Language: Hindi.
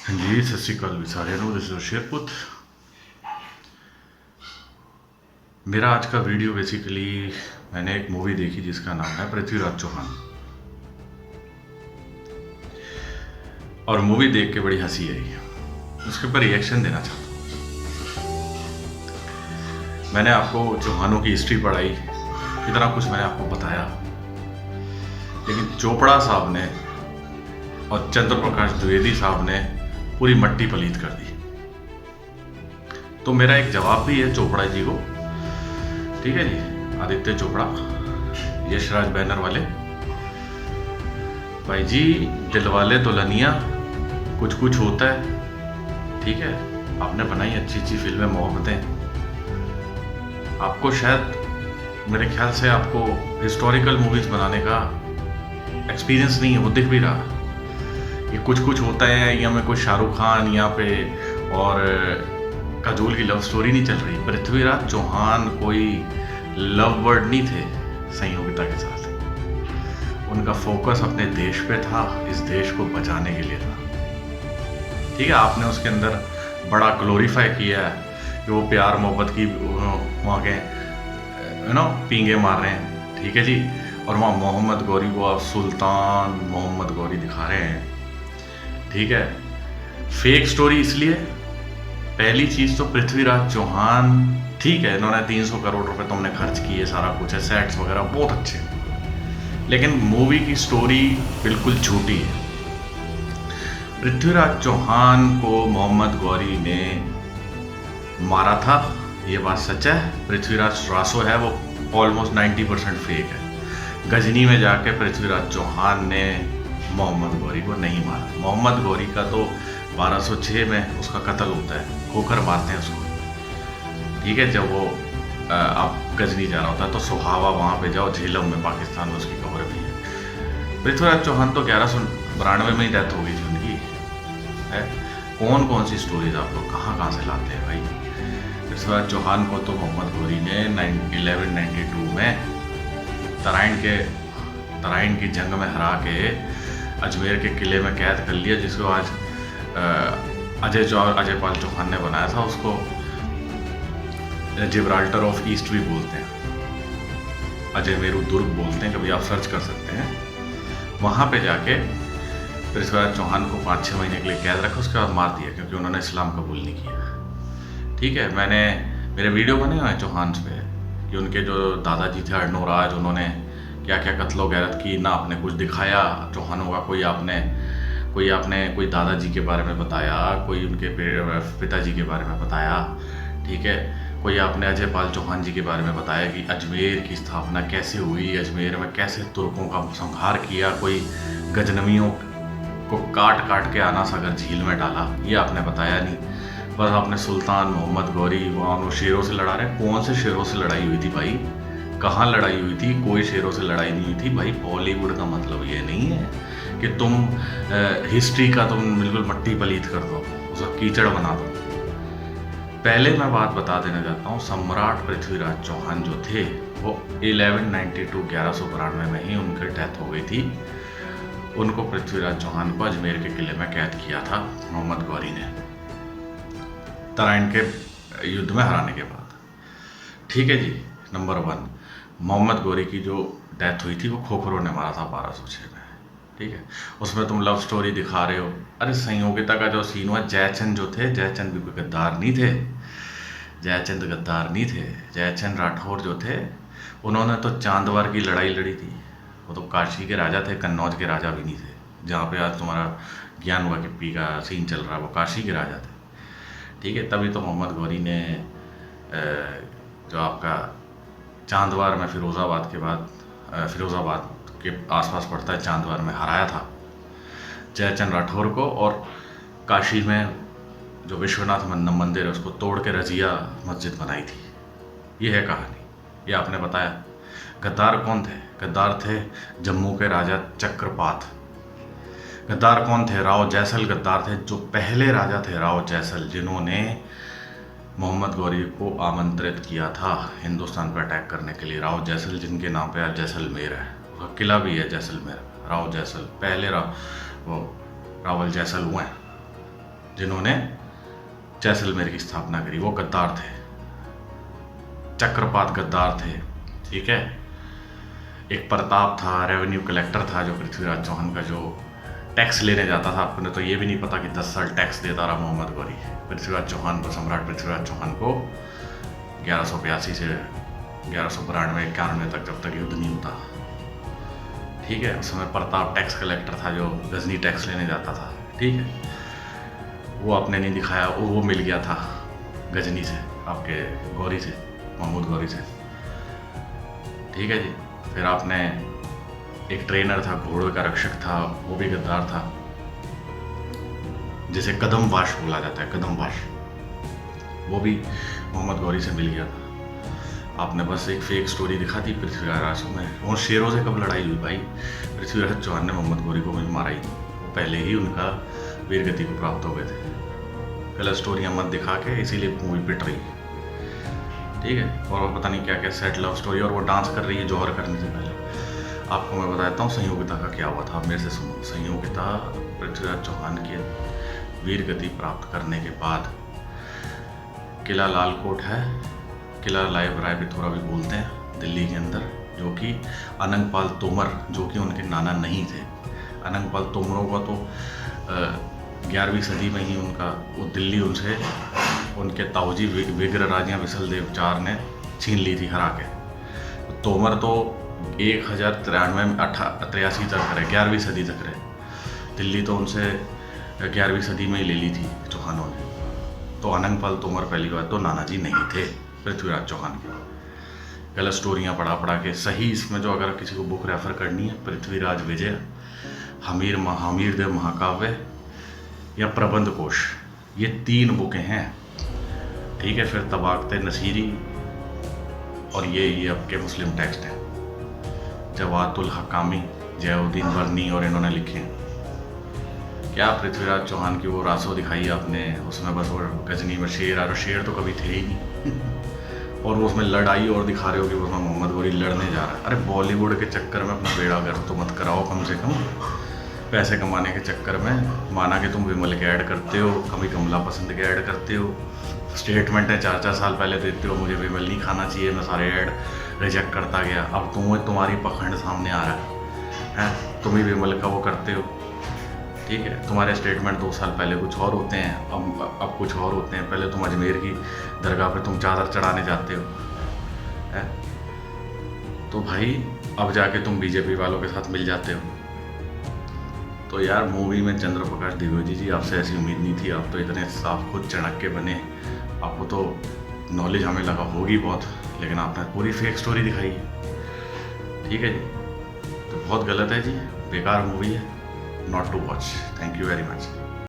हाँ जी, सत श्रीकाल भी सारे दिस इज शेरपुत। मेरा आज का वीडियो बेसिकली मैंने एक मूवी देखी जिसका नाम है पृथ्वीराज चौहान, और मूवी देख के बड़ी हंसी आई। उसके ऊपर रिएक्शन देना चाहता हूँ। मैंने आपको चौहानों की हिस्ट्री पढ़ाई, इतना कुछ मैंने आपको बताया, लेकिन चोपड़ा साहब ने और चंद्र प्रकाश द्विवेदी साहब ने पूरी मट्टी पलीत कर दी। तो मेरा एक जवाब भी है चोपड़ा जी को, ठीक है जी, आदित्य चोपड़ा, यशराज बैनर वाले भाई जी, दिलवाले दुल्हनिया, कुछ कुछ होता है, ठीक है। आपने बनाई अच्छी अच्छी फिल्में, मोहब्बतें। आपको शायद, मेरे ख्याल से आपको हिस्टोरिकल मूवीज बनाने का एक्सपीरियंस नहीं है, वो दिख भी रहा है। ये कुछ कुछ होता है, यहाँ में कोई शाहरुख खान यहाँ पे और काजोल की लव स्टोरी नहीं चल रही। पृथ्वीराज चौहान कोई लव बर्ड नहीं थे संयोगिता के साथ। उनका फोकस अपने देश पे था, इस देश को बचाने के लिए था, ठीक है। आपने उसके अंदर बड़ा ग्लोरीफाई किया है कि वो प्यार मोहब्बत की वहाँ के पींगे मार रहे हैं, ठीक है जी। और वहाँ मोहम्मद गौरी को आप सुल्तान मोहम्मद गौरी दिखा रहे हैं, ठीक है। फेक स्टोरी इसलिए, पहली चीज तो पृथ्वीराज चौहान, ठीक है, इन्होंने 300 करोड़ रुपए तुमने खर्च किए, सारा कुछ है, सेट्स वगैरह बहुत अच्छे हैं, लेकिन मूवी की स्टोरी बिल्कुल झूठी है। पृथ्वीराज चौहान को मोहम्मद गौरी ने मारा था, ये बात सच है। पृथ्वीराज रासो है वो ऑलमोस्ट 90% फेक है। गजनी में जाके पृथ्वीराज चौहान ने मोहम्मद गौरी को नहीं मारा। मोहम्मद गौरी का तो 1206 में उसका कत्ल होता है, खोकर मारते हैं उसको, ठीक है। जब वो आप गजनी जा रहा होता है तो सुहावा वहाँ पे जाओ, झेलम में, पाकिस्तान में उसकी खबर भी है। पृथ्वीराज चौहान तो 1192 में ही डेथ हो गई थी उनकी, है। कौन कौन सी स्टोरीज आप लोग कहाँ से लाते हैं भाई। पृथ्वीराज चौहान को तो मोहम्मद गौरी ने 1192 में तराइन की जंग में हरा के अजमेर के किले में कैद कर लिया, जिसको आज अजय पाल चौहान ने बनाया था। उसको जिब्राल्टर ऑफ ईस्ट भी बोलते हैं, अजय मेरू दुर्ग बोलते हैं, कभी आप सर्च कर सकते हैं। वहाँ पे जाके पृथ्वीराज चौहान को 5-6 महीने के लिए कैद रखा, उसके बाद मार दिया क्योंकि उन्होंने इस्लाम कबूल नहीं किया, ठीक है। मेरे वीडियो बने हुए हैं चौहान पे कि उनके जो दादाजी थे अर्नोराज, उन्होंने क्या क्या कत्लो गैरत की, ना आपने कुछ दिखाया चौहानों का। कोई दादाजी के बारे में बताया, कोई उनके पिताजी के बारे में बताया, ठीक है। कोई आपने अजय पाल चौहान जी के बारे में बताया कि अजमेर की स्थापना कैसे हुई, अजमेर में कैसे तुर्कों का संहार किया, कोई गजनवियों को काट काट के आना सागर झील में डाला, ये आपने बताया नहीं। बस आपने सुल्तान मोहम्मद गौरी, वहाँ वो शेरों से लड़ा रहे। कौन से शेरों से लड़ाई हुई थी भाई, कहाँ लड़ाई हुई थी? कोई शेरों से लड़ाई नहीं हुई थी भाई। बॉलीवुड का मतलब ये नहीं है कि तुम हिस्ट्री का तुम बिल्कुल मट्टी पलीत कर दो, उसका कीचड़ बना दो। पहले मैं बात बता देना चाहता हूँ, सम्राट पृथ्वीराज चौहान जो थे वो 1192 में ही उनकी डेथ हो गई थी। उनको पृथ्वीराज चौहान को अजमेर के किले में कैद किया था मोहम्मद गौरी ने, तराइन के युद्ध में हराने के बाद, ठीक है जी। नंबर 1, मोहम्मद गौरी की जो डेथ हुई थी वो खोखरों ने मारा था 1206 में, ठीक है। उसमें तुम लव स्टोरी दिखा रहे हो। अरे संयोगिता का जो सीन हुआ, जयचंद जो थे, जयचंद भी कोई गद्दार नहीं थे, जयचंद गद्दार नहीं थे। जयचंद राठौर जो थे, उन्होंने तो चांदवार की लड़ाई लड़ी थी। वो तो काशी के राजा थे, कन्नौज के राजा भी नहीं थे। जहाँ पे आज तुम्हारा ज्ञान हुआ कि पी का सीन चल रहा है, वो काशी के राजा थे, ठीक है। तभी तो मोहम्मद गौरी ने जो आपका चांदवार में फिरोज़ाबाद के आसपास पड़ता है, चांदवार में हराया था जयचंद राठौर को। और काशी में जो विश्वनाथ मंदिर है उसको तोड़ के रजिया मस्जिद बनाई थी। ये है कहानी, ये आपने बताया। गद्दार कौन थे? गद्दार थे जम्मू के राजा चक्रपात। गद्दार कौन थे? राव जैसल गद्दार थे, जो पहले राजा थे राव जैसल, जिन्होंने मोहम्मद गौरी को आमंत्रित किया था हिंदुस्तान पर अटैक करने के लिए। राव जैसल, जिनके नाम पे आज जैसलमेर है, उसका किला भी है जैसलमेर। राव जैसल पहले रावल जैसल हुए हैं, जिन्होंने जैसलमेर की स्थापना करी। वो गद्दार थे, चक्रपात गद्दार थे, ठीक है। एक प्रताप था, रेवेन्यू कलेक्टर था, जो पृथ्वीराज चौहान का जो टैक्स लेने जाता था। आपको तो ये भी नहीं पता कि 10 साल टैक्स देता रहा मोहम्मद गौरी पृथ्वीराज चौहान को, सम्राट पृथ्वीराज चौहान को 1182 से 1192-91 तक, जब तक युद्ध नहीं होता, ठीक है। उस समय प्रताप टैक्स कलेक्टर था, जो गजनी टैक्स लेने जाता था, ठीक है। वो आपने नहीं दिखाया, वो मिल गया था गजनी से, आपके गौरी से, महमूद गौरी से, ठीक है जी। फिर आपने एक ट्रेनर था, घोड़ों का रक्षक था, वो भी गद्दार था, जिसे कदमवाश बोला जाता है, कदमवाश, वो भी मोहम्मद गौरी से मिल गया था। आपने बस एक फेक स्टोरी दिखा दी पृथ्वीराज में। और शेरों से कब लड़ाई हुई भाई? पृथ्वीराज चौहान ने मोहम्मद गौरी को भी मारा ही, वो पहले ही उनका वीरगति को प्राप्त हो गए थे। गलत स्टोरियाँ मत दिखा के, इसीलिए मूवी पिट रही, ठीक है। और पता नहीं क्या क्या सेट लव स्टोरी, और वो डांस कर रही है जौहर करने से पहले। आपको मैं बताता हूँ संयोगिता का क्या हुआ था, आप मेरे से सुनो। संयोगिता पृथ्वीराज चौहान के वीरगति प्राप्त करने के बाद किला लालकोट है, किला राय पिथौरा भी बोलते हैं, दिल्ली के अंदर, जो कि अनंगपाल तोमर, जो कि उनके नाना नहीं थे। अनंगपाल तोमरों का तो 11वीं सदी में ही उनका वो दिल्ली उनसे उनके ताऊजी विग्र राजा विशलदेव चार ने छीन ली थी, हरा के। तो तोमर तो 1093 में 83 तक रहे, 11वीं सदी तक रहे। दिल्ली तो उनसे 11वीं सदी में ही ले ली थी चौहानों ने। तो अनंगपाल तोमर पहली बात तो नाना जी नहीं थे पृथ्वीराज चौहान के। गलत स्टोरियाँ पढ़ा के सही, इसमें जो अगर किसी को बुक रेफर करनी है, पृथ्वीराज विजय, हमीर देव महाकाव्य या प्रबंध कोश, ये 3 बुकें हैं, ठीक है। फिर तबाकते नसीरी, और ये आपके मुस्लिम टेक्स्ट हैं, जवातुल हकामी, जयाउद्दीन बर्नी, और इन्होंने लिखे हैं। क्या पृथ्वीराज चौहान की वो रासो दिखाई आपने, उसमें बस वो गजनी में शेर, और शेर तो कभी थे ही नहीं और वो उसमें लड़ाई और दिखा रहे हो कि उसमें मोहम्मद गौरी लड़ने जा रहा है। अरे बॉलीवुड के चक्कर में अपना बेड़ा गर्क तो मत कराओ, कम से कम पैसे कमाने के चक्कर में। माना कि तुम विमल के ऐड करते हो, कभी कमला पसंद के ऐड करते हो, स्टेटमेंट है 4-4 साल पहले देते हो, मुझे विमल नहीं खाना चाहिए, मैं सारे ऐड रिजेक्ट करता गया। अब तुम्हारी पखंड सामने आ रहा है, तुम ही विमल का वो करते हो, ठीक है। तुम्हारे स्टेटमेंट 2 साल पहले कुछ और होते हैं, अब कुछ और होते हैं। पहले तुम अजमेर की दरगाह पे तुम चादर चढ़ाने जाते हो, है? तो भाई अब जाके तुम बीजेपी वालों के साथ मिल जाते हो। तो यार मूवी में चंद्र प्रकाश द्विवेदी जी, आपसे ऐसी उम्मीद नहीं थी। आप तो इतने साफ खुद चढ़क बेने, आपको तो नॉलेज हमें लगा होगी बहुत, लेकिन आपने पूरी फेक स्टोरी दिखाई है, ठीक है जी। तो बहुत गलत है जी, बेकार मूवी है, not to watch. Thank you very much.